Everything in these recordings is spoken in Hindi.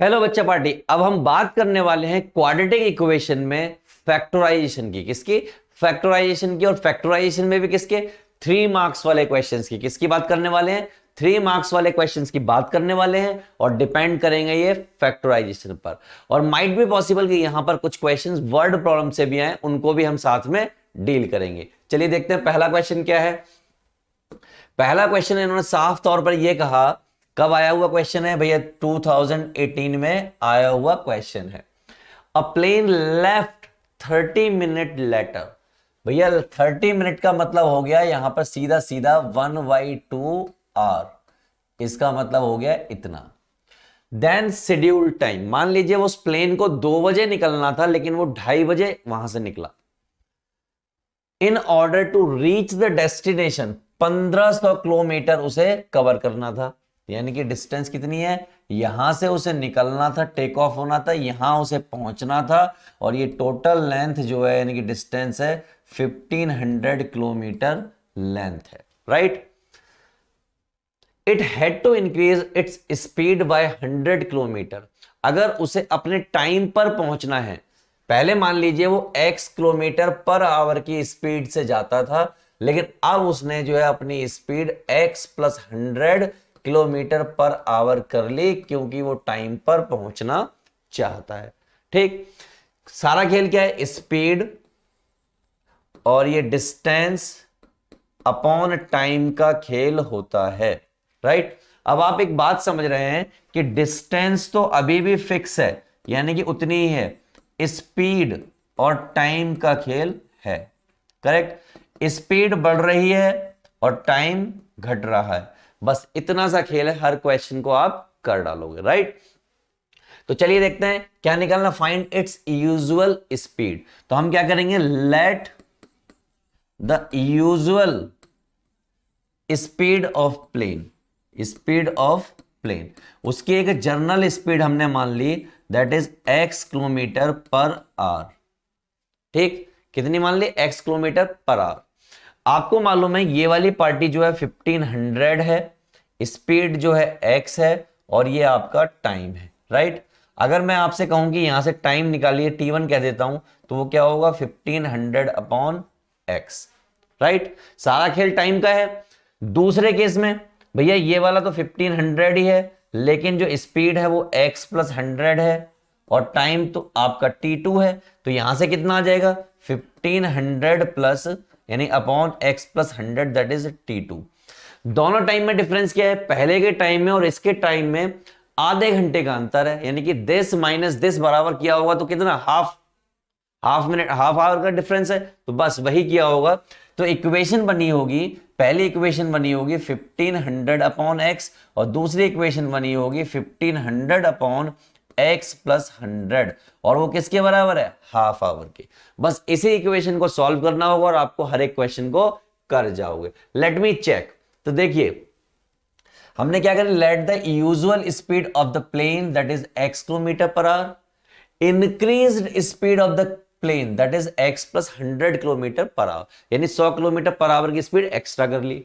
हेलो बच्चा पार्टी। अब हम बात करने वाले हैं क्वाड्रेटिक इक्वेशन में फैक्टराइजेशन की। किसकी? फैक्टराइजेशन की। और फैक्टराइजेशन में भी किसके? 3 मार्क्स वाले क्वेश्चंस की। किसकी बात करने वाले हैं? 3 मार्क्स वाले क्वेश्चंस की बात करने वाले हैं और डिपेंड करेंगे ये फैक्टराइजेशन पर। और माइट भी पॉसिबल कि यहां पर कुछ क्वेश्चंस वर्ड प्रॉब्लम से भी आए, उनको भी हम साथ में डील करेंगे। चलिए देखते हैं पहला क्वेश्चन क्या है। पहला क्वेश्चन इन्होंने साफ तौर पर यह कहा, कब आया हुआ क्वेश्चन है भैया? 2018 में आया हुआ क्वेश्चन है। अ प्लेन लेफ्ट 30 मिनट लेटर। भैया 30 मिनट का मतलब हो गया यहां पर सीधा सीधा 1/2 आवर। इसका मतलब हो गया इतना। देन शेड्यूल टाइम, मान लीजिए उस प्लेन को 2 बजे निकलना था लेकिन वो 2:30 बजे वहां से निकला। In order to reach the destination 1500 kilometre उसे कवर करना था। यानी कि डिस्टेंस कितनी है? यहां से उसे निकलना था, टेक ऑफ होना था, यहां उसे पहुंचना था। और ये टोटल लेंथ जो है यानी कि डिस्टेंस है 1500 किलोमीटर लेंथ है। Right. It had to increase its speed by 100 kilometre. अगर उसे अपने टाइम पर पहुंचना है, पहले मान लीजिए वो x किलोमीटर पर आवर की स्पीड से जाता था, लेकिन अब उसने जो है अपनी speed x + 100 kilometre per our कर ली, क्योंकि वो टाइम पर पहुंचना चाहता है। ठीक। सारा खेल क्या है? स्पीड और ये डिस्टेंस अपॉन टाइम का खेल होता है। राइट। अब आप एक बात समझ रहे हैं कि डिस्टेंस तो अभी भी फिक्स है, यानी कि उतनी ही है। स्पीड और टाइम का खेल है। करेक्ट। स्पीड बढ़ रही है और टाइम घट रहा है। बस इतना सा खेल है, हर क्वेश्चन को आप कर डालोगे। राइट। तो चलिए देखते हैं क्या निकालना। Find its usual speed. तो हम क्या करेंगे? Let the usual speed of plane, speed of plane, उसकी एक जर्नल स्पीड हमने मान ली, that is x kilometre per hour. ठीक। कितनी मान ली? x kilometre per hour. आपको मालूम है ये वाली पार्टी जो है 1500 है, स्पीड जो है x है, और ये आपका टाइम है। राइट। अगर मैं आपसे कहूं कि यहां से टाइम निकालिए, t1 कह देता हूं, तो वो क्या होगा? 1500 अपॉन x। राइट। सारा खेल टाइम का है। दूसरे केस में भैया ये वाला तो 1500 ही है, लेकिन जो स्पीड है वो x + 100 है, और टाइम तो आपका t2 है। तो यहां से कितना आ जाएगा? 1500 प्लस यानी upon x + 100 that is t2। दोनों टाइम में डिफरेंस क्या है? पहले के टाइम में और इसके टाइम में आधे घंटे का अंतर है, यानी कि दिस माइनस दिस बराबर किया होगा तो कितना? हाफ मिनट, हाफ आवर का डिफरेंस है। तो बस वही किया होगा। तो इक्वेशन बनी होगी, पहली इक्वेशन बनी होगी 1500 अपॉन x, और दूसरी इक्वेशन बनी होगी 1500 अपॉन x + 100, और वो किसके बराबर है? हाफ आवर के। बस इसी इक्वेशन को सॉल्व करना होगा और आपको हर एक क्वेश्चन को कर जाओगे। Let me check. तो देखिए हमने क्या करें? Let the usual speed of the plane that is x kilometre per hour increased speed of the plane that is x + 100 kilometre per hour, यानी 100 किलोमीटर पर आवर की स्पीड एक्स्ट्रा कर ली।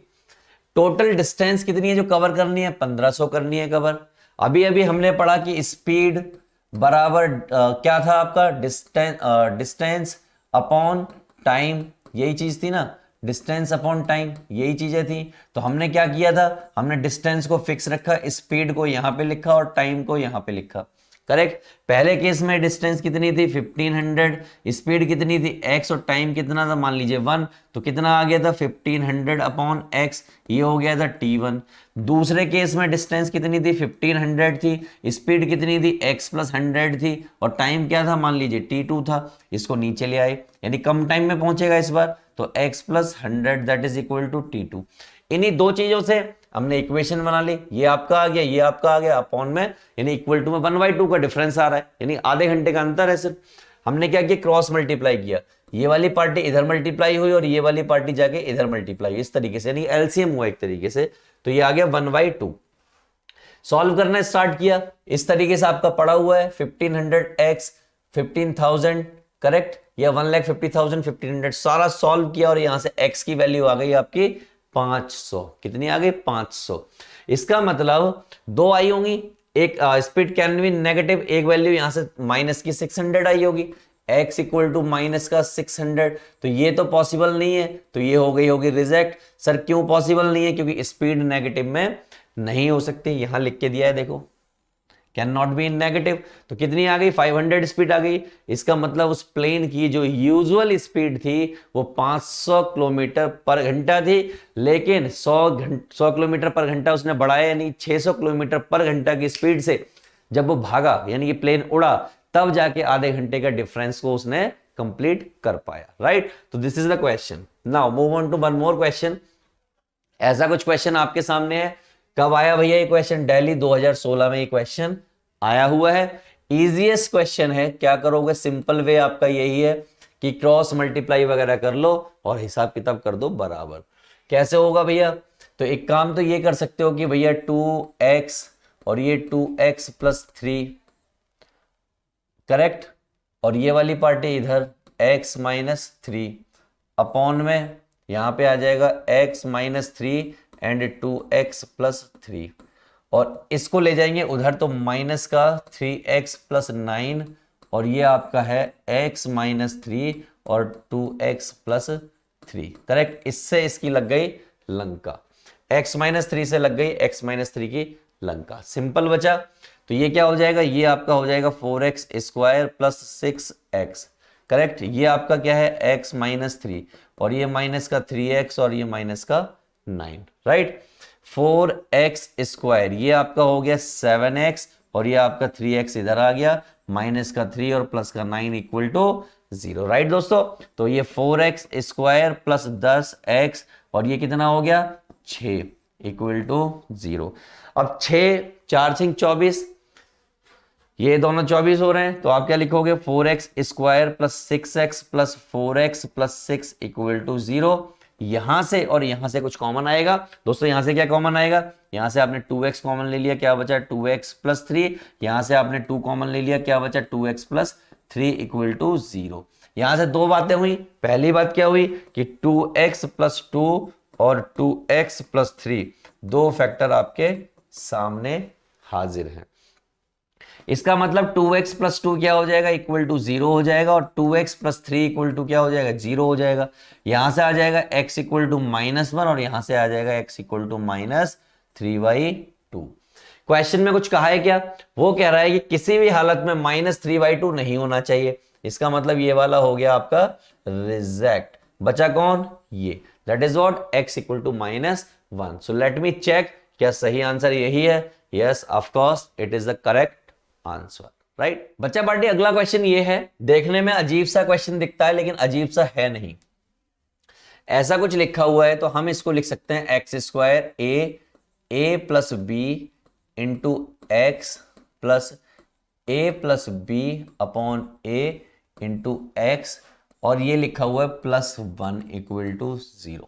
टोटल डिस्टेंस कितनी है जो कवर करनी है? 1500 करनी है कवर। अभी अभी हमने पढ़ा कि स्पीड बराबर क्या था आपका? डिस्टेंस अपॉन टाइम, यही चीज थी ना? डिस्टेंस अपॉन टाइम, यही चीजें थी। तो हमने क्या किया था? हमने डिस्टेंस को फिक्स रखा, स्पीड को यहां पे लिखा और टाइम को यहां पे लिखा। करेक्ट। पहले केस में डिस्टेंस कितनी थी? 1500, स्पीड कितनी थी? x, और टाइम कितना था? मान लीजिए 1। तो कितना आ गया था? 1500 अपॉन x, ये हो गया था t1। दूसरे केस में डिस्टेंस कितनी थी? 1500 थी, स्पीड कितनी थी? x + 100 थी, और टाइम क्या था? मान लीजिए t2 था। इसको नीचे ले आए, यानी कम टाइम में पहुंचेगा इस बार, तो x + 100 that is equal to t2। इन्हीं दो चीजों से हमने इक्वेशन बना ली। ये आपका आ गया, ये आपका आ गया, अपॉन में यानी इक्वल टू में 1/2 का डिफरेंस आ रहा है, यानी आधे घंटे का अंतर है सिर्फ। हमने क्या किया? क्रॉस मल्टीप्लाई किया। ये वाली पार्टी इधर मल्टीप्लाई हुई और ये वाली पार्टी जाके इधर मल्टीप्लाई, इस तरीके से, यानी एलसीएम हुआ एक तरीके से। तो ये आ गया 1/2। सॉल्व करना स्टार्ट किया, इस तरीके से आपका पड़ा हुआ है 1500x 15,000, करेक्ट, या 1,50,000 1500, सारा सॉल्व किया और यहां से x की वैल्यू आ गई आपकी 500। कितनी आ गई? 500। इसका मतलब दो आई होंगी, एक स्पीड कैन बी नेगेटिव, एक वैल्यू यहां से माइनस की 600 आई होगी, x इक्वल टू माइनस का 600, तो ये तो पॉसिबल नहीं है, तो ये हो गई होगी रिजेक्ट। सर क्यों पॉसिबल नहीं है? क्योंकि स्पीड नेगेटिव में नहीं हो सकती, यहां लिख के दिया है देखो, can not be in negative. तो कितनी आ गई? 500 स्पीड आ गई। इसका मतलब उस प्लेन की जो यूजुअल स्पीड थी वो 500 किलोमीटर पर घंटा थी, लेकिन 100 किलोमीटर पर घंटा उसने बढ़ाया, यानी 600 किलोमीटर पर घंटा की स्पीड से जब वो भागा, यानी कि प्लेन उड़ा, तब जाके आधे घंटे का डिफरेंस को उसने कंप्लीट कर पाया, राइट। तो this is the question. Now move on to one more question. ऐसा कुछ क्वेश्चन आपके सामने है। कब आया भैया ये क्वेश्चन? दिल्ली 2016 में ये क्वेश्चन आया हुआ है। इजीएस्ट क्वेश्चन है। क्या करोगे? सिंपल वे आपका यही है कि क्रॉस मल्टीप्लाई वगैरह कर लो और हिसाब किताब कर दो बराबर। कैसे होगा भैया? तो एक काम तो ये कर सकते हो कि भैया 2x और ये 2x प्लस 3, करेक्ट, और ये वाली पार्टी इधर x माइनस 3 अपॉन में यहां पे आ जाएगा x minus 3 and 2x plus 3, और इसको ले जाएंगे उधर तो माइनस का 3x प्लस 9, और ये आपका है x माइनस 3 और 2x प्लस 3, करेक्ट। इससे इसकी लग गई लंका, x माइनस 3 से लग गई x माइनस 3 की लंका। सिंपल बचा। तो ये क्या हो जाएगा? ये आपका हो जाएगा 4x square plus 6x, correct. ये आपका क्या है? x माइनस 3 और ये माइनस का 3x और ये माइनस का 9, राइट। 4x स्क्वायर ये आपका हो गया 7x और ये आपका 3x इधर आ गया, माइनस का 3 और प्लस का 9 इक्वल टू 0, राइट दोस्तों। तो ये 4x स्क्वायर प्लस 10x और ये कितना हो गया? 6 इक्वल टू 0। अब 6 4 6 24, ये दोनों 24 हो रहे हैं, तो आप क्या लिखोगे? 4x square plus 6x plus 4x plus 6 equal to 0। यहां से और यहां से कुछ कॉमन आएगा दोस्तों। यहां से क्या कॉमन आएगा? यहां से आपने 2x कॉमन ले लिया, क्या बचा? 2x plus 3। यहां से आपने 2 कॉमन ले लिया, क्या बचा? 2x plus 3 equal to 0। यहां से दो बातें हुई। पहली बात क्या हुई कि 2x प्लस 2 और 2x प्लस 3 दो फैक्टर आपके सामने हाजिर हैं। इसका मतलब 2x प्लस 2 क्या हो जाएगा? इक्वल टू 0 हो जाएगा, और 2x प्लस 3 इक्वल टू क्या हो जाएगा? 0 हो जाएगा। यहां से आ जाएगा x इक्वल टू -1 और यहां से आ जाएगा x इक्वल टू -3/2। क्वेश्चन में कुछ कहा है क्या? वो कह रहा है कि किसी भी हालत में -3/2 नहीं होना चाहिए। इसका मतलब ये वाला हो गया आपका रिजेक्ट। बचा कौन? ये, that is what, x equal to -1। So let me check, क्या सही आंसर यही है? Yes, of course it is the correct answer, right. बच्चा पार्टी अगला क्वेश्चन ये है। देखने में अजीब सा क्वेश्चन दिखता है लेकिन अजीब सा है नहीं। ऐसा कुछ लिखा हुआ है तो हम इसको लिख सकते हैं x square a plus b into x plus A plus B upon a into x, और ये लिखा हुआ है +1 इक्वल टू 0।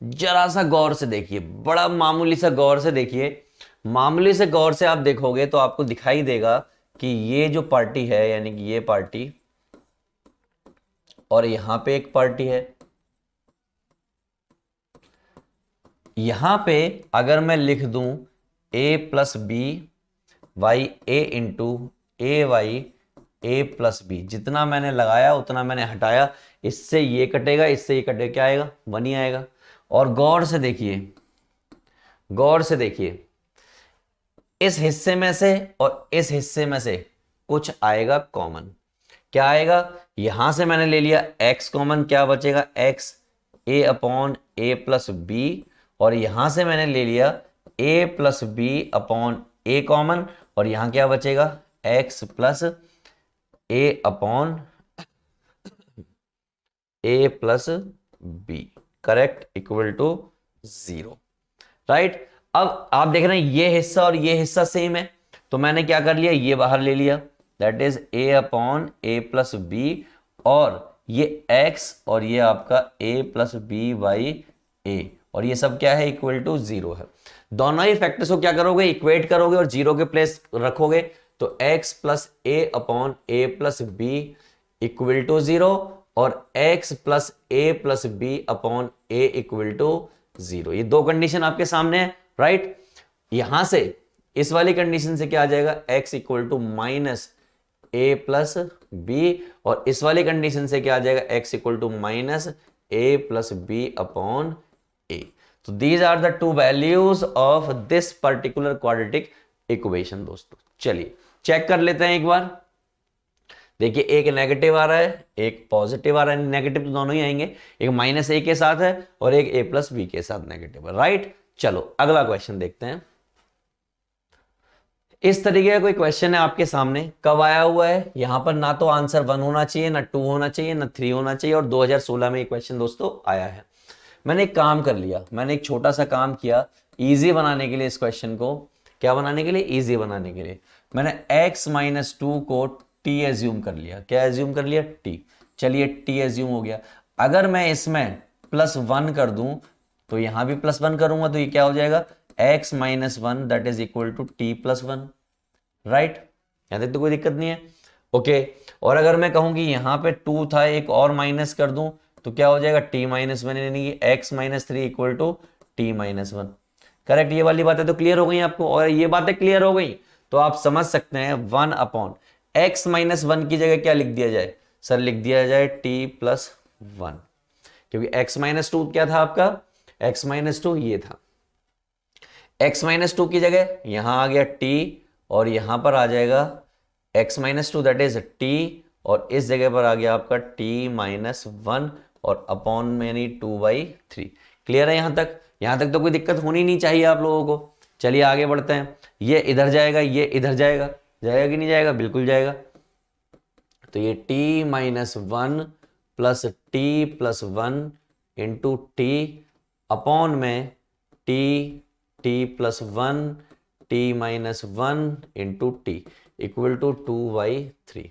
जरा सा गौर से देखिए, बड़ा मामूली सा गौर से देखिए। मामूली से गौर से आप देखोगे तो आपको दिखाई देगा कि ये जो पार्टी है, यानी कि ये पार्टी, और यहां पे एक पार्टी है। यहां पे अगर मैं लिख दूं a plus B Y A into A Y A plus B, जितना मैंने लगाया उतना मैंने हटाया, इससे ये कटेगा, इससे ये कटेगा, क्या आएगा? 1 ही आएगा। और गौर से देखिए, गौर से देखिए, इस हिस्से में से और इस हिस्से में से कुछ आएगा कॉमन। क्या आएगा? यहां से मैंने ले लिया x कॉमन, क्या बचेगा? x a upon A plus B, और यहां से मैंने ले लिया a plus B upon A common, और यहां क्या बचेगा? x plus A upon A plus B, correct, equal to 0, right. अब आप देख रहे हैं ये हिस्सा और ये हिस्सा सेम है, तो मैंने क्या कर लिया? ये बाहर ले लिया, that is a upon A plus B, और ये x और ये आपका a plus B by A, और ये सब क्या है? इक्वल टू 0 है। दोनों ही फैक्टर्स को क्या करोगे? इक्वेट करोगे और 0 के प्लेस रखोगे, तो x plus A upon A plus B equal to 0 और x plus A plus B upon A equal to 0। ये दो कंडीशन आपके सामने है, राइट। यहां से इस वाली कंडीशन से क्या आ जाएगा, x equal to minus a plus B, और इस वाली कंडीशन से क्या आ जाएगा, x equal to minus a plus B upon a. तो these are the two values of this particular quadratic equation दोस्तों। चलिए चेक कर लेते हैं एक बार। देखिए एक नेगेटिव आ रहा है, एक पॉजिटिव आ रहा है, नेगेटिव तो दोनों ही आएंगे, एक माइनस ए के साथ है और एक ए प्लस बी के साथ नेगेटिव है, राइट। चलो अगला क्वेश्चन देखते हैं। इस तरीके का कोई क्वेश्चन है आपके सामने, कब आया हुआ है, यहां पर ना तो आंसर 1 होना चाहिए, ना 2 होना चाहिए, ना 3 होना चाहिए, और 2016 में ये क्वेश्चन दोस्तों आया है। मैंने एक काम कर लिया, मैंने एक छोटा सा काम किया इजी बनाने के लिए इस क्वेश्चन को। क्या बनाने के लिए, इजी बनाने के लिए मैंने x माइनस टू को t एज्यूम कर लिया। क्या एज्यूम कर लिया, t। चलिए t एज्यूम हो गया। अगर मैं इसमें +1 कर दूं तो यहां भी +1 करूंगा तो ये क्या हो जाएगा, x minus one that is equal to t plus one, right. यहां तक तो कोई दिक्कत नहीं है, ओके। और अगर मैं कहूं कि यहां पे 2 था, एक और माइनस कर दूं तो क्या हो जाएगा, t माइनस वन, यानी कि x minus three equal to t minus one. Correct, ये वाली बातें तो क्लियर हो गई आपको, और ये बातें क्लियर हो गई तो आप समझ सकते हैं 1 अपॉन x माइनस वन की जगह क्या लिख दिया जाए, सर लिख दिया जाए t प्लस वन, क्योंकि x माइनस टू क्या था आपका, x माइनस टू ये था, x माइनस टू की जगह यहां आ गया t, और यहां पर आ जाएगा x minus two that is t, और इस जगह पर आ गया आपका t माइनस वन, और अपॉन में यानी 2/3। क्लियर है यहां तक तो कोई दिक्कत होनी नहीं चाहिए आप लोगों को। चलिए आगे बढ़ते हैं। ये इधर जाएगा, ये इधर जाएगा, जाएगा कि नहीं जाएगा, बिल्कुल जाएगा। तो ये t minus one plus t plus one into t upon में t plus one t minus one into t equal to 2/3,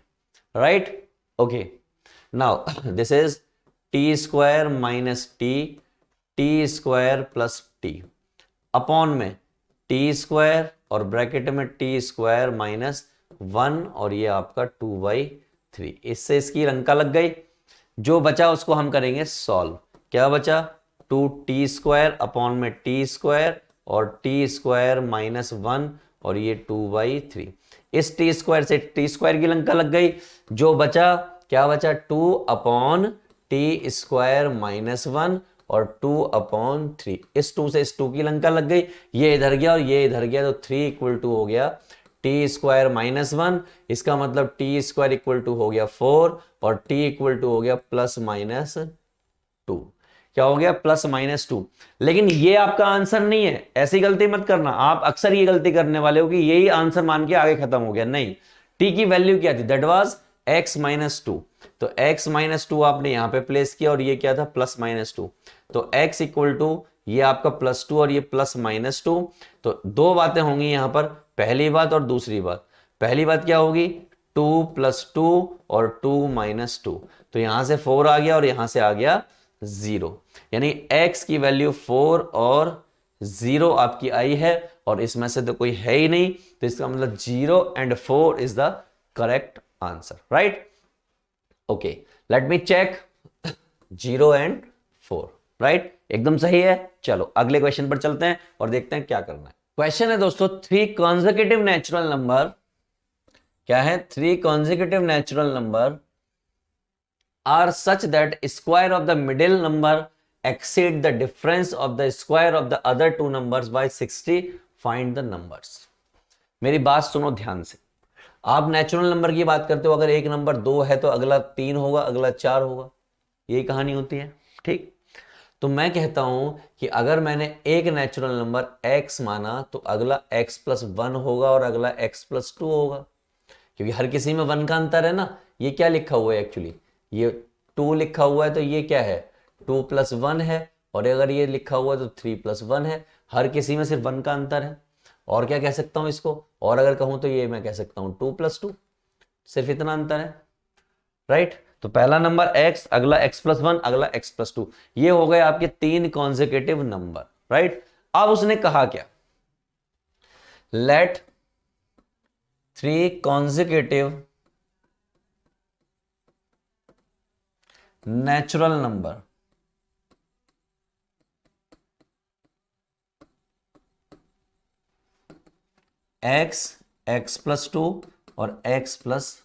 right. Okay, now this is t square minus t square plus t upon में टी स्क्वायर और ब्रैकेट में टी स्क्वायर माइनस वन, और ये आपका 2/3। इससे इसकी रंका लग गई। जो बचा उसको हम करेंगे सॉल्व। क्या बचा, 2t स्क्वायर अपॉन में टी स्क्वायर और टी स्क्वायर माइनस वन, और ये 2/3। इस टी स्क्वायर से टी स्क्वायर की लंका लग गई। जो बचा, क्या बचा, 2 upon T square minus one और 2/3। इस 2 से इस 2 की लंका लग गई, ये इधर गया और ये इधर गया, तो 3 इक्वल टू हो गया टी स्क्वायर माइनस वन। इसका मतलब टी स्क्वायर इक्वल टू हो गया 4, और टी इक्वल टू हो गया प्लस माइनस 2। क्या हो गया, प्लस माइनस 2। लेकिन ये आपका आंसर नहीं है, ऐसी गलती मत करना। आप अक्सर ये गलती करने वाले हो कि यही आंसर मान के आगे खत्म हो गया। नहीं, टी की वैल्यू क्या थी, that was x minus two. तो x माइनस टू आपने यहां पे प्लेस किया, और ये क्या था, प्लस माइनस टू। तो x इक्वल टू ये आपका +2 और ये प्लस माइनस टू। तो दो बातें होंगी यहां पर, पहली बात और दूसरी बात। पहली बात क्या होगी, 2 + 2 और 2 - 2। तो यहां से 4 आ गया और यहां से आ गया 0, यानी x की वैल्यू 4 और 0 आपकी आई है, और इसमें से तो कोई है ही नहीं, तो इसका मतलब 0 and 4 is the correct answer, right. Okay, let me check, 0 and 4, right, एकदम सही है। चलो अगले क्वेश्चन पर चलते हैं और देखते हैं क्या करना है। क्वेश्चन है दोस्तों, 3 कॉन्सेक्यूटिव नेचुरल नंबर, क्या है, 3 consecutive natural number are such that square of the middle number exceed the difference of the square of the other two numbers by 60. Find the numbers. मेरी बात सुनो ध्यान से। आप नेचुरल नंबर की बात करते हो, अगर एक नंबर 2 है तो अगला 3 होगा, अगला 4 होगा, यही कहानी होती है, ठीक। तो मैं कहता हूं कि अगर मैंने एक नेचुरल नंबर x माना तो अगला x + 1 होगा और अगला x + 2 होगा, क्योंकि हर किसी में 1 का अंतर है ना। ये क्या लिखा हुआ है एक्चुअली, ये 2 लिखा हुआ है, तो ये क्या है, 2 + 1 है, और अगर ये लिखा हुआ है तो 3 + 1 है। हर किसी में सिर्फ 1 का अंतर है। और क्या कह सकता हूं इसको, और अगर कहूं तो ये मैं कह सकता हूं 2 + 2, सिर्फ इतना अंतर है, राइट। तो पहला नंबर x, अगला x + 1, अगला x + 2, ये हो गए आपके 3 कॉन्सेक्यूटिव नंबर, राइट। अब उसने कहा क्या, let 3 consecutive natural number X, X plus 2 और एक्स प्लस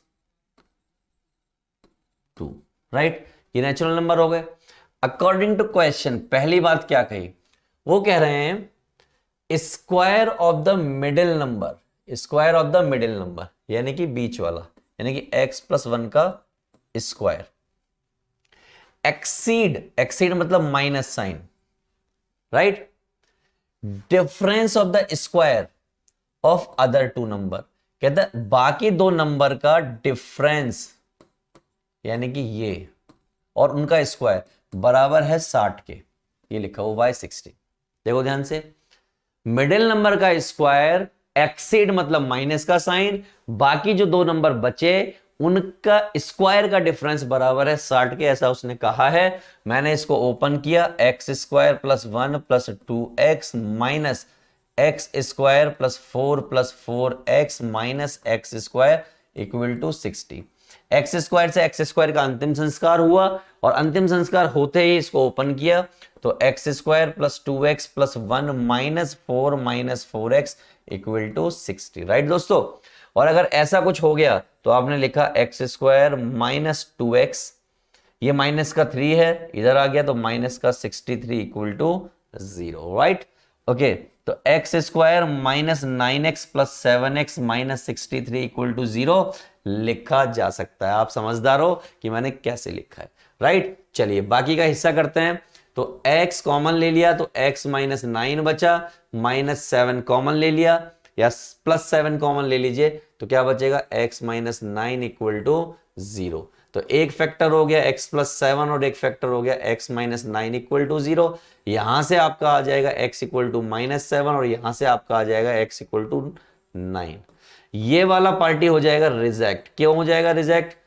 2, राइट। ये नेचुरल नंबर हो गए। अकॉर्डिंग टू क्वेश्चन पहली बात क्या कही, वो कह रहे हैं square of the middle number, square of the middle number यानी कि बीच वाला, यानी कि x प्लस 1 का स्क्वायर एक्सीड, एक्सीड मतलब minus sign, right, difference of the square of other two number, कहता है बाकी दो नंबर का डिफरेंस यानी कि ये और उनका स्क्वायर बराबर है 60 के, ये लिखा हुआ है 60। देखो ध्यान से, मिडिल नंबर का स्क्वायर एक्सीड मतलब माइनस का साइन, बाकी जो दो नंबर बचे उनका स्क्वायर का डिफरेंस बराबर है 60 के, ऐसा उसने कहा है। मैंने इसको ओपन किया, X square plus 1 plus 2x minus X square plus 4 X minus X square equal to 60। X square से एक्स स्क्वायर का अंतिम संस्कार हुआ और अंतिम संस्कार होते ही इसको ओपन किया तो X square plus 2x plus 1 minus 4 X equal to 60, right दोस्तों। और अगर ऐसा कुछ हो गया तो आपने लिखा एक्स स्क्वायर माइनस 2x, ये माइनस का 3 है, इधर आ गया तो माइनस का 63 इक्वल टू 0, राइट। ओके, तो X square minus 9x plus 7x minus 63 equal to 0 लिखा जा सकता है। आप समझदार हो कि मैंने कैसे लिखा है, राइट। चलिए बाकी का हिस्सा करते हैं। तो x कॉमन ले लिया तो x माइनस 9 बचा, माइनस 7 कॉमन ले लिया या प्लस 7 कॉमन ले लीजिए तो क्या बचेगा, x माइनस 9 इक्वल टू 0। तो एक फैक्टर हो गया x प्लस 7 और एक फैक्टर हो गया x माइनस 9 इक्वल टू 0। यहां से आपका आ जाएगा x इक्वल टू माइनस 7 और यहां से आपका आ जाएगा x इक्वल टू 9। ये वाला पार्टी हो जाएगा रिजेक्ट। क्यों हो जाएगा रिजेक्ट,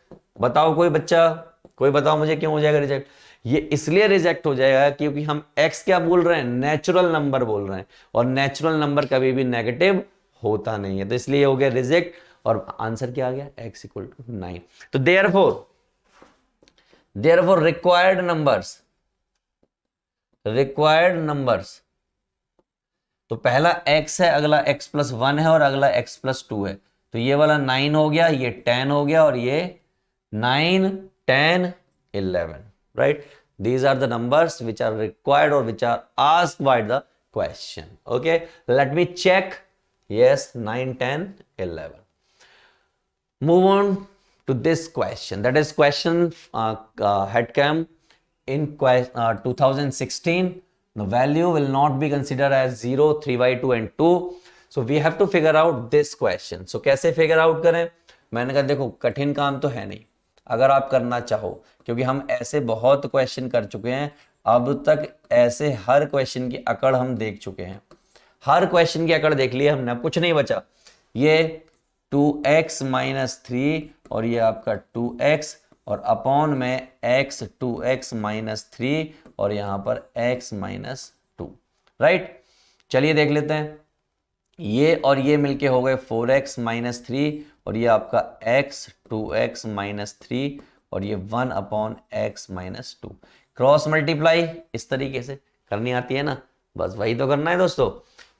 बताओ कोई बच्चा, कोई बताओ मुझे क्यों हो जाएगा रिजेक्ट। ये इसलिए रिजेक्ट हो जाएगा क्योंकि हम x क्या बोल रहे हैं, नेचुरल नंबर बोल रहे हैं और नेचुरल नंबर कभी भी नेगेटिव होता नहीं है, तो इसलिए हो गया रिजेक्ट। और आंसर क्या आ गया, x इक्वल टू 9। तो देयरफॉर रिक्वायर्ड नंबर्स, तो पहला x है, अगला x प्लस 1 है और अगला x प्लस 2 है। तो ये वाला 9 हो गया, ये 10 हो गया और ये 9, 10, 11, right. These are the numbers which are required or which are asked by the question. Okay, let me check. Yes, 9, 10, 11. Move on to this question. That is question had come in 2016. The value will not be considered as 0, 3/2 and 2. So we have to figure out this question. So कैसे figure out करें, मैंने कहा देखो कठिन काम तो है नहीं अगर आप करना चाहो, क्योंकि हम ऐसे बहुत क्वेश्चन कर चुके हैं अब तक, ऐसे हर क्वेश्चन की अकड़ हम देख चुके हैं, हर क्वेश्चन की अकड़ देख ली हमने, अब कुछ नहीं बचा। ये 2x माइनस 3 और ये आपका 2x और अपॉन में x 2x माइनस 3 और यहां पर x माइनस 2, राइट। चलिए देख लेते हैं, ये और ये मिलके हो गए 4x माइनस 3 और ये आपका x 2x माइनस 3 और ये 1 upon x minus 2। Cross multiply इस तरीके से करनी आती है ना, बस वही तो करना है दोस्तों।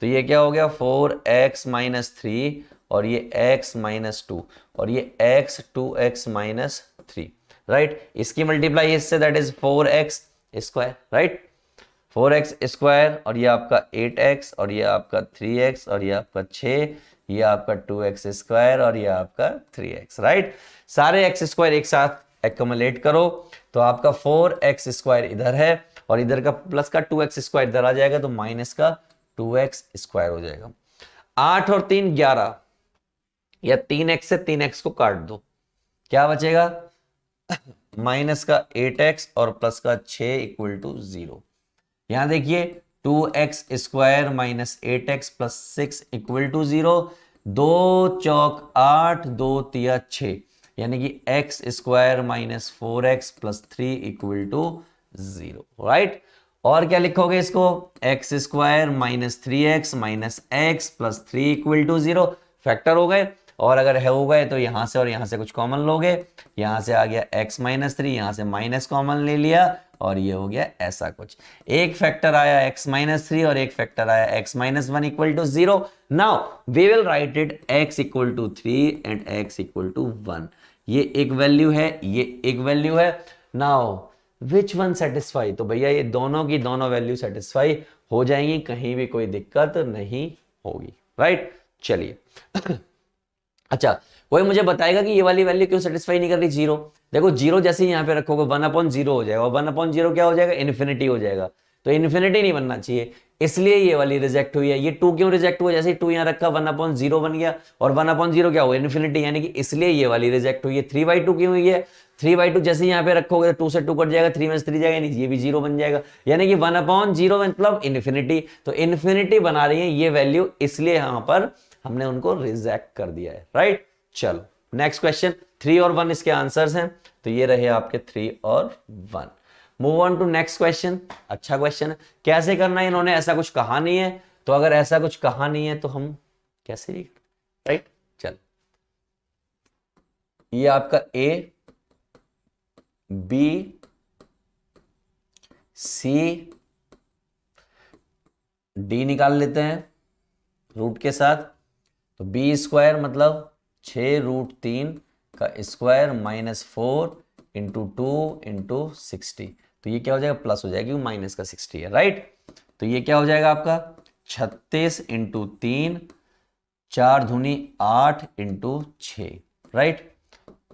तो ये क्या हो गया 4x माइनस 3 और ये x माइनस 2 और ये x 2x माइनस 3, राइट। इसकी मल्टीप्लाई इससे, that is 4x square, right. 4x square और ये आपका 8x और ये आपका 3x और ये आपका 6, ये आपका 2x स्क्वायर और ये आपका 3x, राइट। सारे x स्क्वायर एक साथ एक्युमुलेट करो तो आपका 4x स्क्वायर इधर है और इधर का प्लस का 2x स्क्वायर इधर आ जाएगा तो माइनस का 2x स्क्वायर हो जाएगा। 8 और 3 11 या 3x से 3x को काट दो, क्या बचेगा माइनस का 8x और प्लस का 6 इक्वल टू 0। यहां देखिए 2x square minus 8x plus 6 equal to 0, 2 चौक 8, 2 तिया 6, यानी कि x square minus 4x plus 3 equal to 0, right. और क्या लिखोगे इसको, x square minus 3x minus x plus 3 equal to 0, factor हो गए। और अगर है हो गए तो यहां से और यहां से कुछ कॉमन लोगे, यहां से आ गया x माइनस 3, यहां से माइनस कॉमन ले लिया और ये हो गया ऐसा कुछ। एक फैक्टर आया x-3 और एक फैक्टर आया x-1 equal to 0। Now we will write it x equal to 3 and x equal to 1। ये एक वैल्यू है, ये एक वैल्यू है। नाउ विच वन सेटिस्फाई, तो भैया ये दोनों की दोनों वैल्यू सेटिस्फाई हो जाएंगी, कहीं भी कोई दिक्कत नहीं होगी, राइट। चलिए अच्छा, कोई मुझे बताएगा कि ये वाली वैल्यू क्यों सेटिस्फाई नहीं कर रही, 0। देखो 0 जैसे ही यहां पे रखोगे 1/0 हो जाएगा, और 1/0 क्या हो जाएगा, इन्फिनिटी हो जाएगा। तो इन्फिनिटी नहीं बनना चाहिए, इसलिए ये वाली रिजेक्ट हुई है। ये 2 क्यों रिजेक्ट हुआ, जैसे ही 2 यहां रखा 1/0 बन गया, और 1/0 क्या हुआ, इन्फिनिटी, यानी कि इसलिए ये वाली रिजेक्ट हुई है। 3/2 क्यों हुई है, 3/2 जैसे यहाँ पे रखोगे तो 2 से 2 कट जाएगा, 3 में से 3 जाएगा, ये भी 0 बन जाएगा, यानी कि 1/0 मतलब इन्फिनिटी। तो इन्फिनिटी बना रही है ये वैल्यू, इसलिए यहां पर हमने उनको रिजेक्ट कर दिया है, राइट। चलो नेक्स्ट क्वेश्चन, 3 और 1 इसके आंसर्स हैं, तो ये रहे आपके 3 और 1। Move on to next question. अच्छा क्वेश्चन है, कैसे करना है, इन्होंने ऐसा कुछ कहा नहीं है, तो अगर ऐसा कुछ कहा नहीं है तो हम कैसे भी, राइट। चल, ये आपका A B C D निकाल लेते हैं रूट के साथ। तो B² मतलब 6√3 का स्क्वायर -4 इंटू 2 इंटू 60, तो ये क्या हो जाएगा, प्लस हो जाएगा क्योंकि माइनस का 60 है, राइट। तो ये क्या हो जाएगा आपका 36 इंटू 3, 4 दूनी 8 इंटू 6, राइट।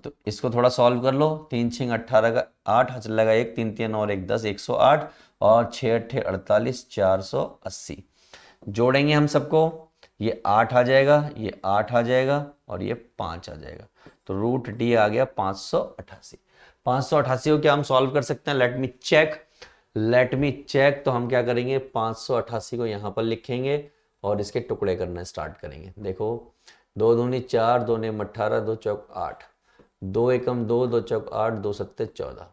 तो इसको थोड़ा सॉल्व कर लो, 3 6 18 का 8 हाथ लगा 1, 3 3 और 1 10, 108 और 6 8 48, 480। जोड़ेंगे हम सबको, ये 8 आ जाएगा, ये 8 आ जाएगा और ये 5 आ जाएगा। तो रूट डी आ गया 588। 588 को क्या हम सॉल्व कर सकते हैं, लेट मी चेक। तो हम क्या करेंगे, 588 को यहाँ पर लिखेंगे और इसके टुकड़े करना स्टार्ट करेंगे। देखो 2 दूनी 4, 2 ने 18, 2 चौक 8, 2 एकम 2, 2 चौक 8, 2 सत्ते 14,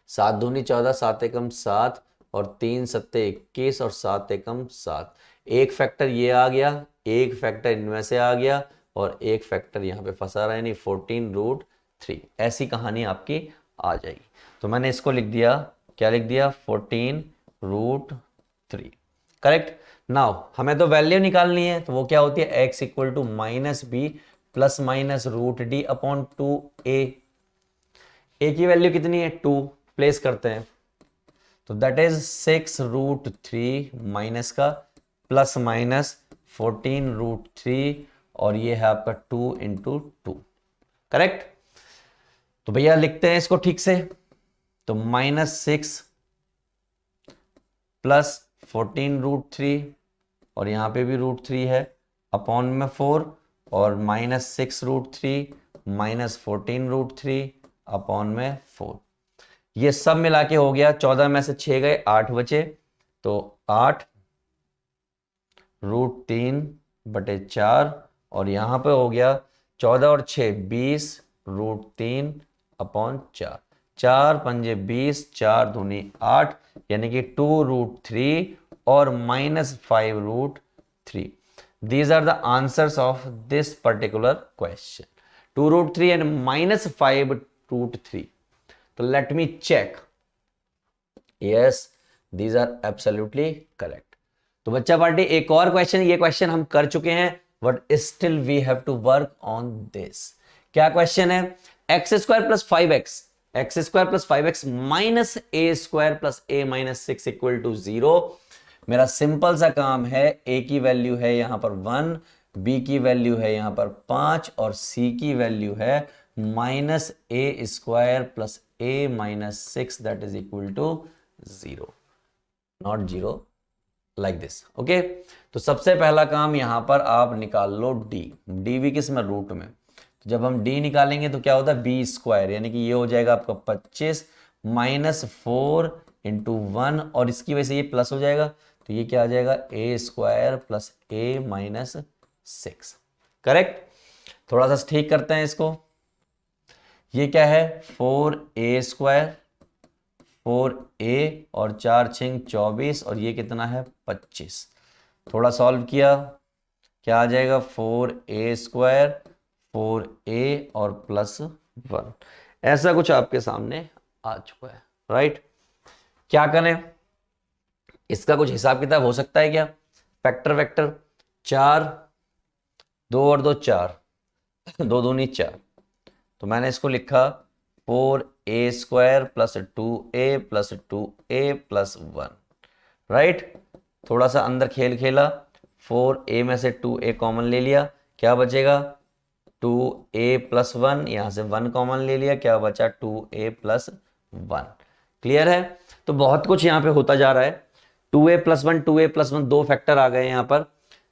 7 दूनी 14, 7 एकम 7 और 3 सत्ते 21 और 7 एकम 7। एक फैक्टर ये आ गया, एक फैक्टर इनमें से आ गया और एक फैक्टर यहाँ पे फंसा रहा है, यानी 14√3। ऐसी कहानी आपकी आ जाएगी। तो मैंने इसको लिख दिया, क्या लिख दिया, 14√3, करेक्ट। नाउ हमें तो वैल्यू निकालनी है, तो वो क्या होती है, x equal to -b plus minus √d upon 2a। a की वैल्यू कितनी है, 2, प्लेस करते हैं, तो दैट इज 6√3 माइनस का प्लस माइनस 14√3 और ये है आपका 2 इंटू 2, करेक्ट। तो भैया लिखते हैं इसको ठीक से, तो -6 प्लस 14√3 और यहां पे भी √3 है अपॉन में 4 और -6√3 माइनस 14√3 अपॉन में 4। ये सब मिला के हो गया, 14 में से 6 गए, 8 बचे, तो 8√3/4 और यहां पे हो गया 14 और 6 20√3 अपॉन 4, 4 पंजे 20, 4 दूनी 8, यानी कि 2√3 और -5√3। These are the answers of this particular question, 2√3 and -5√3. तो let me check. Yes, these are absolutely correct. तो बच्चा पार्टी एक और क्वेश्चन, ये क्वेश्चन हम कर चुके हैं, but still we have to work on this. क्या क्वेश्चन है, x² + 5x, x² + 5x minus a² + a - 6 equal to 0। मेरा सिंपल सा काम है, a की वैल्यू है यहां पर 1, b की वैल्यू है यहां पर 5 और c की वैल्यू है -a² + a - 6 that is equal to 0, not 0, like this, okay. तो सबसे पहला काम यहां पर आप निकाल लो d भी किस में, रूट में। तो जब हम d निकालेंगे तो क्या होता है, b², यानी कि ये हो जाएगा आपका 25 -4 इंटू 1 और इसकी वजह से ये प्लस हो जाएगा, तो ये क्या आ जाएगा, a² + a - 6, करेक्ट। थोड़ा सा ठीक करते हैं इसको, ये क्या है 4a² 4a और 4 6 24 और ये कितना है 25। थोड़ा सॉल्व किया, क्या आ जाएगा 4a² 4a और +1, ऐसा कुछ आपके सामने आ चुका है, राइट। क्या करें, इसका कुछ हिसाब किताब हो सकता है क्या? फैक्टर वेक्टर 4, 2 और 2 4, 2 दूनी 4, तो मैंने इसको लिखा 4a² plus 2a plus 2a plus 1, right. थोड़ा सा अंदर खेल खेला, 4a में से 2a कॉमन ले लिया, क्या बचेगा 2a प्लस 1, यहां से 1 कॉमन ले लिया, क्या बचा 2a प्लस 1। क्लियर है? तो बहुत कुछ यहाँ पे होता जा रहा है। 2a प्लस 1, 2a प्लस 1, दो फैक्टर आ गए यहाँ पर।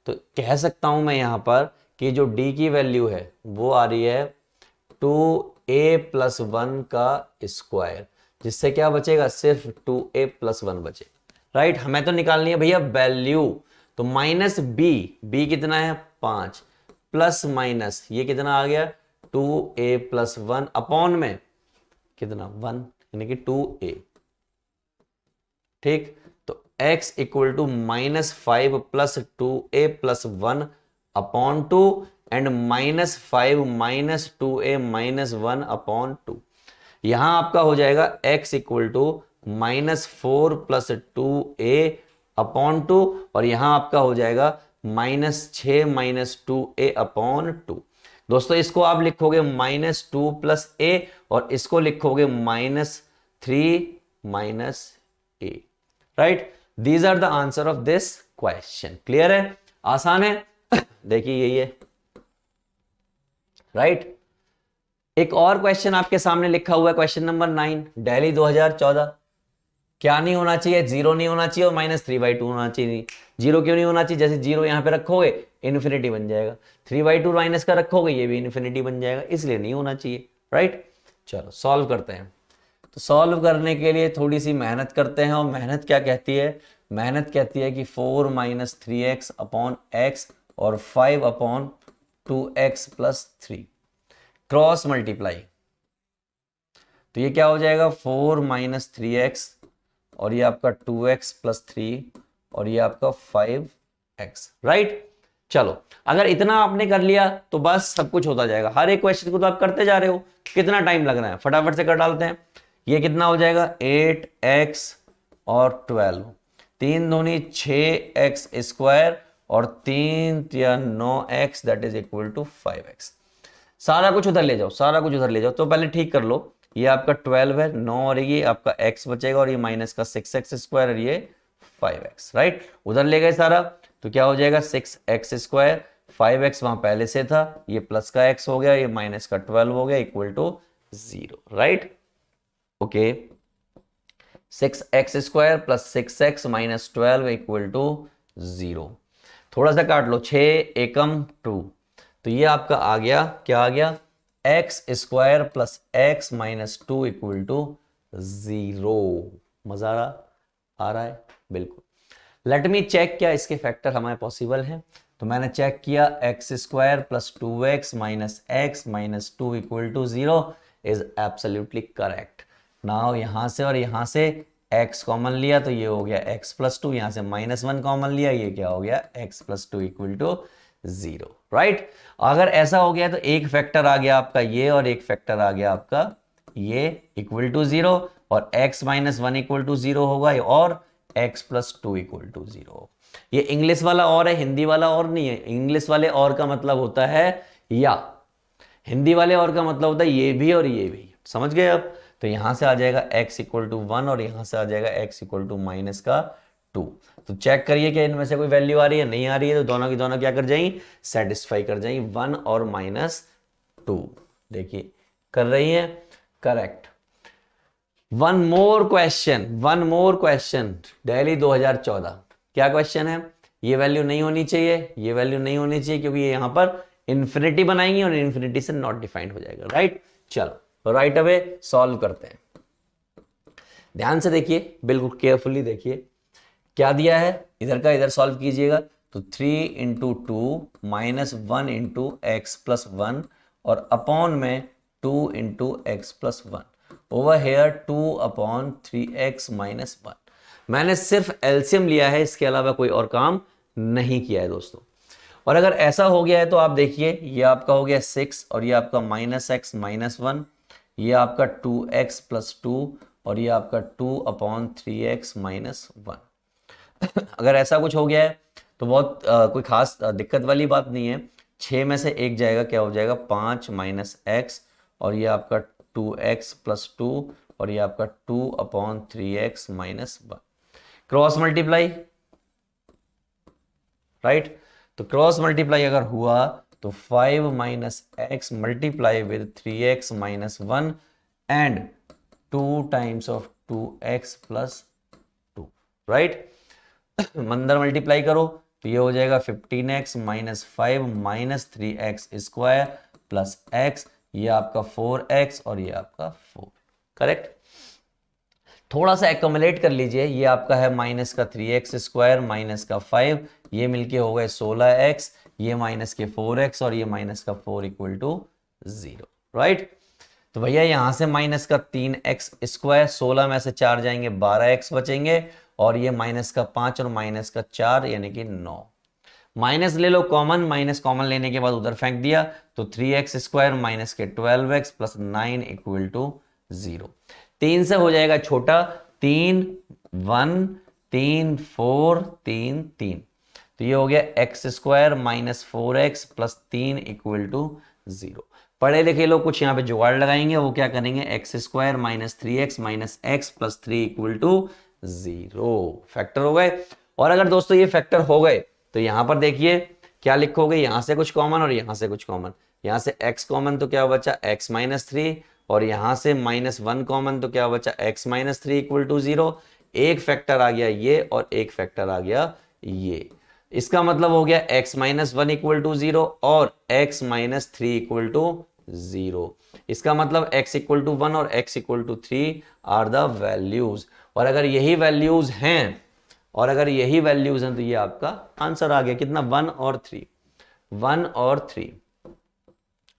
तो कह सकता हूं मैं यहाँ पर कि जो d की वैल्यू है वो आ रही है 2a प्लस 1 का स्क्वायर, जिससे क्या बचेगा, सिर्फ 2a प्लस 1 बचे, राइट। हमें तो निकालनी है भैया वैल्यू, तो माइनस b कितना है 5, प्लस माइनस ये कितना आ गया 2a प्लस 1 अपॉन में कितना 1, यानी कि 2a, ठीक। तो x equal to -5 plus 2a plus 1 upon 2 and -5 minus 2a minus 1 upon 2। यहां आपका हो जाएगा x equal to -4 plus 2a upon 2, और यहां आपका हो जाएगा -6 माइनस 2a अपॉन 2। दोस्तों इसको आप लिखोगे -2 प्लस a, और इसको लिखोगे -3 minus a, right. These are the answer of this question. Clear है? आसान है। देखिए यही है, राइट। एक और क्वेश्चन आपके सामने लिखा हुआ है, क्वेश्चन नंबर 9, दिल्ली 2014। क्या नहीं होना चाहिए? 0 नहीं होना चाहिए और -3/2 होना चाहिए। 0 क्यों नहीं होना चाहिए? जैसे 0 यहां पे रखोगे इन्फिनिटी बन जाएगा, 3/2 माइनस का रखोगे ये भी इन्फिनिटी बन जाएगा, इसलिए नहीं होना चाहिए, राइट। चलो सॉल्व करते हैं। तो सॉल्व करने के लिए थोड़ी सी मेहनत करते हैं, और मेहनत क्या कहती है? मेहनत कहती है कि 4 माइनस 3x अपॉन x और 5 upon 2x plus 3 cross multiply. तो ये क्या हो जाएगा 4 माइनस 3x और ये आपका 2x प्लस 3 और ये आपका 5x, राइट। चलो अगर इतना आपने कर लिया तो बस सब कुछ होता जाएगा। हर एक क्वेश्चन को तो आप करते जा रहे हो, कितना टाइम लग रहा है, फटाफट से कर डालते हैं। ये कितना हो जाएगा 8x और 12, 3 दूनी 6x स्क्वायर और 3 या 9x that is equal to 5x। सारा कुछ उधर ले जाओ, सारा कुछ उधर ले जाओ। तो पहले ठीक कर लो, ये आपका 12 है, 9 और ये आपका x बचेगा और ये माइनस का 6x स्क्वायर और ये 5x, राइट। उधर ले गए सारा, तो क्या हो जाएगा 6x स्क्वायर, 5x वहां पहले से था, ये प्लस का x हो गया, ये माइनस का 12 हो गया, equal to 0, right. Okay, 6x square plus 6x minus 12 equal to 0। थोड़ा सा काट लो, 6 एकम 2, तो ये आपका आ गया, क्या आ गया x square plus x minus 2 equal to 0। मजा आ रहा है? बिल्कुल। लेट मी चेक क्या इसके फैक्टर हमारे पॉसिबल हैं। तो मैंने चेक किया, x square plus 2x minus x minus 2 equal to 0 is absolutely correct. Now यहां से और यहां से x कॉमन लिया तो ये हो गया x प्लस 2, यहां से -1 कॉमन लिया, ये क्या हो गया x plus 2 equal to 0, right. अगर ऐसा हो गया तो एक फैक्टर आ गया आपका ये और एक फैक्टर आ गया आपका ये इक्वल टू 0, और x माइनस 1 इक्वल टू 0 होगा और x प्लस 2 इक्वल टू 0। ये इंग्लिश वाला और है, हिंदी वाला और नहीं है। इंग्लिश वाले और का मतलब होता है या, हिंदी वाले और का मतलब होता है ये भी और ये भी। समझ गए आप? तो यहां से आ जाएगा x इक्वल टू 1 और यहां से आ जाएगा x इक्वल टू माइनस का 2। तो चेक करिए कि इनमें से कोई वैल्यू आ रही है, नहीं आ रही है, तो दोनों की दोनों क्या कर जाएंगी, सेटिस्फाई कर जाएंगी, 1 और -2। देखिए कर रही है, correct. One more question, Delhi 2014। क्या क्वेश्चन है? ये वैल्यू नहीं होनी चाहिए, ये वैल्यू नहीं होनी चाहिए, क्योंकि ये यहां पर इंफिनिटी बनाएंगे और इंफिनिटी से नॉट डिफाइंड हो जाएगा, राइट। चलो राइट अवे सॉल्व करते हैं। ध्यान से देखिए, बिल्कुल केयरफुली देखिए क्या दिया है, इधर का इधर सॉल्व कीजिएगा। तो 3 into 2 minus 1 into x plus 1 और अपॉन में 2 into x plus 1 over here 2 upon 3x minus 1। मैंने सिर्फ एलसीएम लिया है, इसके अलावा कोई और काम नहीं किया है दोस्तों। और अगर ऐसा हो गया है तो आप देखिए, ये आपका हो गया 6 और ये आपका -x माइनस 1, ये आपका 2x प्लस 2 और ये आपका 2/3x माइनस 1। अगर ऐसा कुछ हो गया है तो बहुत कोई खास दिक्कत वाली बात नहीं है। 6 में से एक जाएगा, क्या हो जाएगा 5 माइनस एक्स, और ये आपका 2x प्लस 2, और ये आपका 2/3x minus 1। Cross multiply, right. तो क्रॉस मल्टीप्लाई अगर हुआ तो 5 minus x multiply with 3x minus 1 and 2 times of 2x plus 2, right. अंदर मल्टीप्लाई करो तो ये हो जाएगा 15x minus 5 minus 3x square plus x, ये आपका 4x और ये आपका 4, करेक्ट। थोड़ा सा एक्यूमुलेट कर लीजिए, ये आपका है माइनस का 3x स्क्वायर माइनस का 5, ये मिलके हो गए 16x, ये माइनस के 4x और ये माइनस का 4 इक्वल टू 0, राइट। तो भैया यहां से माइनस का 3x स्क्वायर, 16 में से 4 जाएंगे 12x बचेंगे, और ये माइनस का 5 और माइनस का 4 यानी कि 9। माइनस ले लो कॉमन, माइनस कॉमन लेने के बाद उधर फेंक दिया तो 3x स्क्वायर माइनस के 12x प्लस 9 इक्वल टू 0। 3 से हो जाएगा छोटा, 3 1 3 4 3 3, तो ये हो गया x square minus 4x plus 3 equal to 0। पढ़े लिखे लोग कुछ यहाँ पे जुगाड़ लगाएंगे, वो क्या करेंगे x square minus 3x minus x plus 3 equal to 0, factor हो गए। और अगर दोस्तों ये फैक्टर हो गए तो यहां पर देखिए क्या लिखोगे, यहां से कुछ कॉमन और यहां से कुछ कॉमन, यहां से x कॉमन तो क्या बचा x माइनस 3, और यहां से माइनस 1 कॉमन तो क्या बचा x माइनस 3 इक्वल टू 0। एक फैक्टर आ गया ये और एक फैक्टर आ गया ये, इसका मतलब हो गया x माइनस 1 इक्वल टू 0 और x माइनस 3 इक्वल टू 0। इसका मतलब x इक्वल टू 1 और x equal to 3 are the values, और अगर यही वैल्यूज हैं तो ये आपका आंसर आ गया। कितना, 1 और 3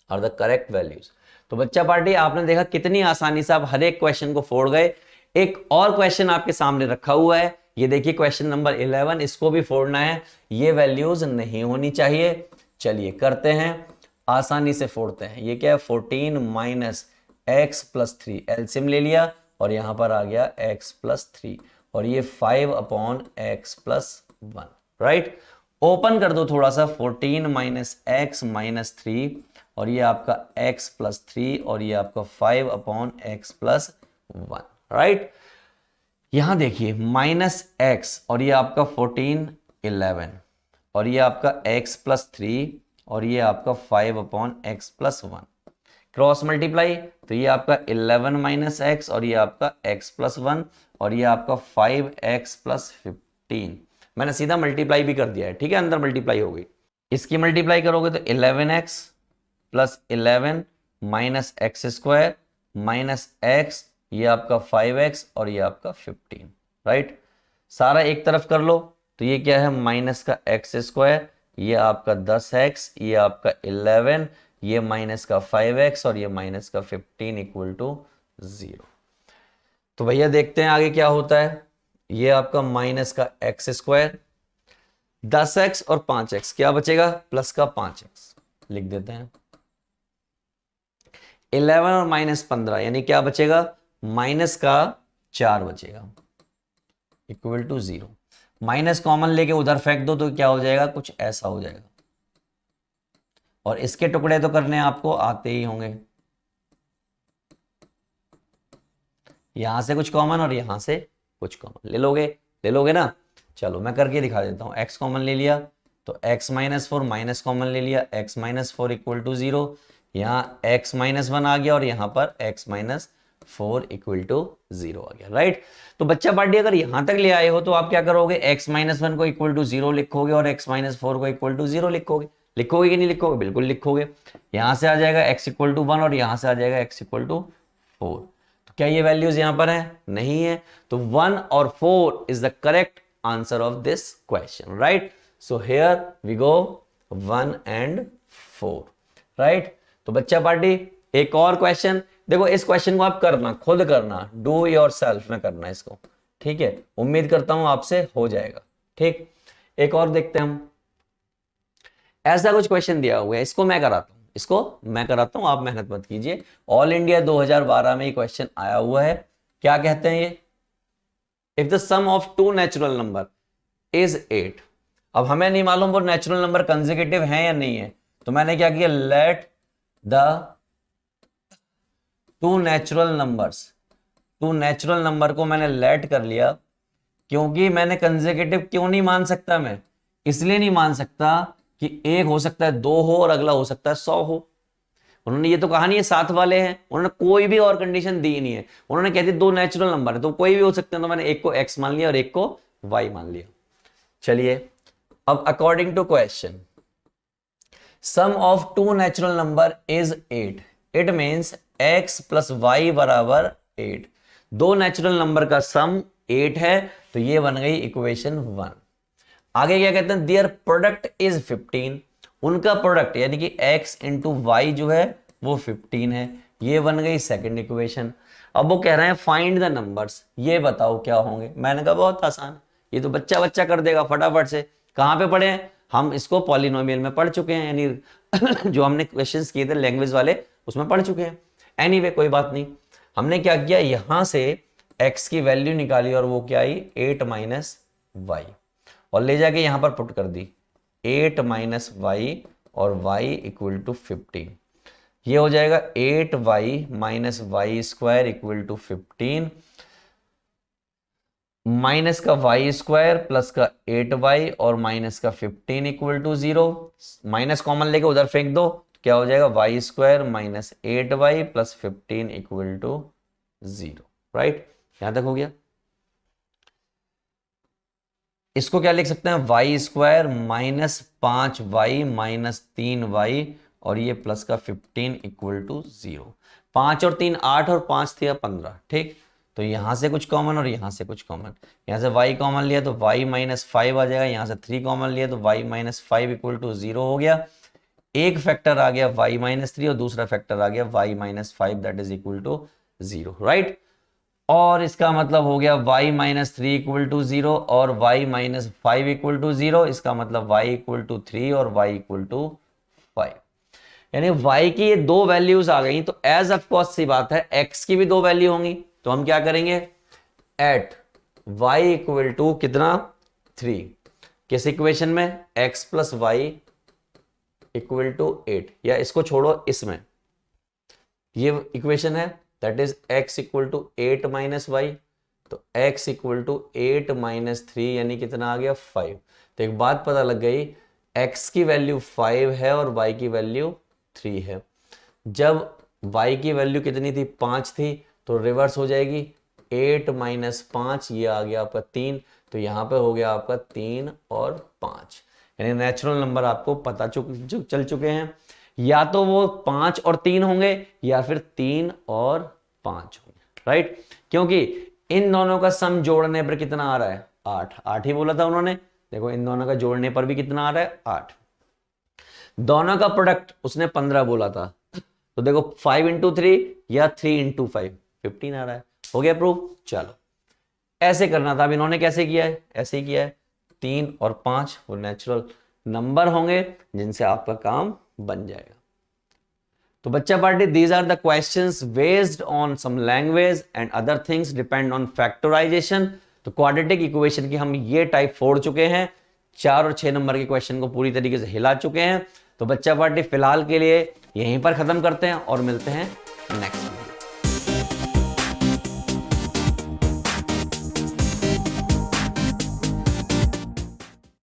आर द करेक्ट वैल्यूज। तो बच्चा पार्टी आपने देखा कितनी आसानी से आप हर एक क्वेश्चन को फोड़ गए। एक और क्वेश्चन आपके सामने रखा हुआ है, ये देखिए क्वेश्चन नंबर 11, इसको भी फोड़ना है, ये वैल्यूज नहीं होनी चाहिए। चलिए करते हैं, आसानी से फोड़ते हैं। ये क्या है, 14 माइनस एक्स प्लस 3, एलसीएम ले लिया और यहां पर आ गया x प्लस 3, और ये 5/x प्लस 1, राइट। ओपन कर दो थोड़ा सा, 14 माइनस एक्स माइनस 3, और ये आपका x प्लस 3 और ये आपका 5/x प्लस 1, राइट। यहां देखिए माइनस x और ये आपका 14 11, और ये आपका x प्लस 3 और ये आपका 5/x प्लस 1, क्रॉस मल्टीप्लाई तो ये आपका 11 माइनस एक्स और ये आपका x प्लस 1 और ये आपका 5x प्लस 15। मैंने सीधा मल्टीप्लाई भी कर दिया है, ठीक है, अंदर मल्टीप्लाई हो गई। इसकी मल्टीप्लाई करोगे तो 11x plus 11 minus X square minus x, ये आपका 5x और ये आपका 15, राइट। सारा एक तरफ कर लो तो ये क्या है, माइनस का x स्क्वायर, ये आपका 10x, ये आपका 11, ये माइनस का 5x और ये माइनस का 15 इक्वल टू 0। तो भैया देखते हैं आगे क्या होता है। ये आपका माइनस का x स्क्वायर, 10x और 5x, क्या बचेगा, प्लस का 5x लिख देते हैं। 11 और माइनस 15 यानी क्या बचेगा, माइनस का 4 बचेगा इक्वल टू 0। माइनस कॉमन लेके उधर फेंक दो तो क्या हो जाएगा, कुछ ऐसा हो जाएगा। और इसके टुकड़े तो करने आपको आते ही होंगे, यहां से कुछ कॉमन और यहां से कुछ कॉमन ले लोगे ना। चलो मैं करके दिखा देता हूं। x कॉमन ले लिया तो x माइनस 4, माइनस कॉमन ले लिया, x माइनस 4 इक्वल टू 0, यहाँ x माइनस 1 आ गया और यहाँ पर x माइनस 4 इक्वल टू 0 आ गया, राइट। तो बच्चा पार्टी अगर यहां तक ले आए हो तो आप क्या करोगे, x माइनस 1 को इक्वल टू 0 लिखोगे और x माइनस 4 को इक्वल टू 0 लिखोगे कि नहीं लिखोगे, बिल्कुल लिखोगे। यहां से आ जाएगा x इक्वल टू 1 और यहां से आ जाएगा x इक्वल टू 4। तो क्या ये वैल्यूज यहां पर है, नहीं है, तो 1 और 4 is the correct answer of this question, right. So here we go 1 and 4, right. तो बच्चा पार्टी एक और क्वेश्चन देखो, इस क्वेश्चन को आप करना, खुद करना, डू योर सेल्फ में करना इसको, ठीक है। उम्मीद करता हूं आपसे हो जाएगा, ठीक। एक और देखते हैं हम। ऐसा कुछ क्वेश्चन दिया हुआ है, इसको मैं कराता हूं, आप मेहनत मत कीजिए। ऑल इंडिया 2012 में ये क्वेश्चन आया हुआ है, क्या कहते हैं ये? If the sum of two natural number is 8। अब हमें नहीं मालूम वो नेचुरल नंबर कंसेक्यूटिव है या नहीं है, तो मैंने क्या किया, let the two natural number को मैंने लेट कर लिया, क्योंकि मैंने कंसेक्यूटिव क्यों नहीं मान सकता, मैं इसलिए नहीं मान सकता कि एक हो सकता है 2 हो और अगला हो सकता है 100 हो। उन्होंने ये तो कहा नहीं है 7 वाले हैं, उन्होंने कोई भी और कंडीशन दी नहीं है, उन्होंने कह दी 2 नेचुरल नंबर है तो कोई भी हो सकते हैं, तो मैंने एक को x मान लिया और एक को y मान लिया। चलिए अब according to question, sum of two natural number is 8, it means x प्लस y बराबर 8। 2 नेचुरल नंबर का सम 8 है, तो ये बन गई इक्वेशन 1। आगे क्या कहते हैं, देयर प्रोडक्ट इज 15, उनका प्रोडक्ट यानी कि x इंटू वाई जो है वो 15 है, ये बन गई सेकंड इक्वेशन। अब वो कह रहे हैं फाइंड द नंबर्स, ये बताओ क्या होंगे। मैंने कहा बहुत आसान, ये तो बच्चा कर देगा फटाफट से। कहाँ पे पढ़े हैं हम, इसको पॉलिनोमियल में पढ़ चुके हैं, यानी जो हमने क्वेश्चंस किए थे लैंग्वेज वाले उसमें पढ़ चुके हैं। एनीवे कोई बात नहीं, हमने क्या किया, यहां से x की वैल्यू निकाली और वो क्या आई 8 माइनस वाई, और ले जाके यहां पर पुट कर दी 8 माइनस वाई और y इक्वल टू 15। ये हो जाएगा 8y minus Y square equal to 15, minus का y स्क्वायर प्लस का 8y और माइनस का 15 इक्वल टू 0। माइनस कॉमन लेके उधर फेंक दो, क्या हो जाएगा y square minus 8y plus 15 equal to 0। Right, यहां तक हो गया। इसको क्या लिख सकते हैं, y square minus 5y minus 3y और ये प्लस का 15 इक्वल टू 0। 5 और 3 8 और 5 थे 15, ठीक। तो यहां से कुछ कॉमन और यहां से कुछ कॉमन, यहां से y कॉमन लिया तो y माइनस 5 आ जाएगा, यहां से 3 कॉमन लिया तो y माइनस 5 इक्वल टू 0 हो गया। एक फैक्टर आ गया y माइनस 3 और दूसरा फैक्टर आ गया y minus 5 that is equal to 0। Right, और इसका मतलब हो गया y माइनस 3 इक्वल टू 0 और y माइनस 5 इक्वल टू 0, इसका मतलब y इक्वल टू 3 और y इक्वल टू 5। यानी y की ये 2 वैल्यूज आ गई, तो एज ऑफ कोर्स सी बात है x की भी 2 वैल्यू होंगी, तो हम क्या करेंगे, एट y इक्वल टू कितना 3, किस इक्वेशन में, x plus Y equal to 8, या इसको छोड़ो, इसमें ये इक्वेशन है that is x equal to 8 minus Y, तो x इक्वल टू 8 माइनस 3 यानी कितना आ गया 5। तो एक बात पता लग गई, x की वैल्यू 5 है और y की वैल्यू 3 है। जब y की वैल्यू कितनी थी 5 थी, तो रिवर्स हो जाएगी 8 माइनस 5, ये आ गया आपका 3, तो यहाँ पे हो गया आपका 3 और 5। यानी नेचुरल नंबर आपको पता चल चुके हैं, या तो वो 5 और 3 होंगे या फिर 3 और 5 होंगे। राइट, क्योंकि इन दोनों का सम जोड़ने पर कितना आ रहा है 8 ही बोला था उन्होंने। देखो इन दोनों का जोड़ने पर भी कितना आ रहा है 8। दोनों का प्रोडक्ट उसने 15 बोला था, तो देखो 5 इंटू 3 या 3 इंटू 5 15 आ रहा है। हो गया प्रूफ। चलो ऐसे करना था, अब इन्होंने कैसे किया है, ऐसे ही किया है। 3 और 5 वो नेचुरल नंबर होंगे जिनसे आपका काम बन जाएगा। तो बच्चा party, these are the questions based on some language and other things depend on factorisation. तो क्वाड्रेटिक इक्वेशन की हम ये टाइप फोड़ चुके हैं, 4 और 6 नंबर के क्वेश्चन को पूरी तरीके से हिला चुके हैं। तो बच्चा पार्टी फिलहाल के लिए यहीं पर खत्म करते हैं और मिलते हैं नेक्स्ट में।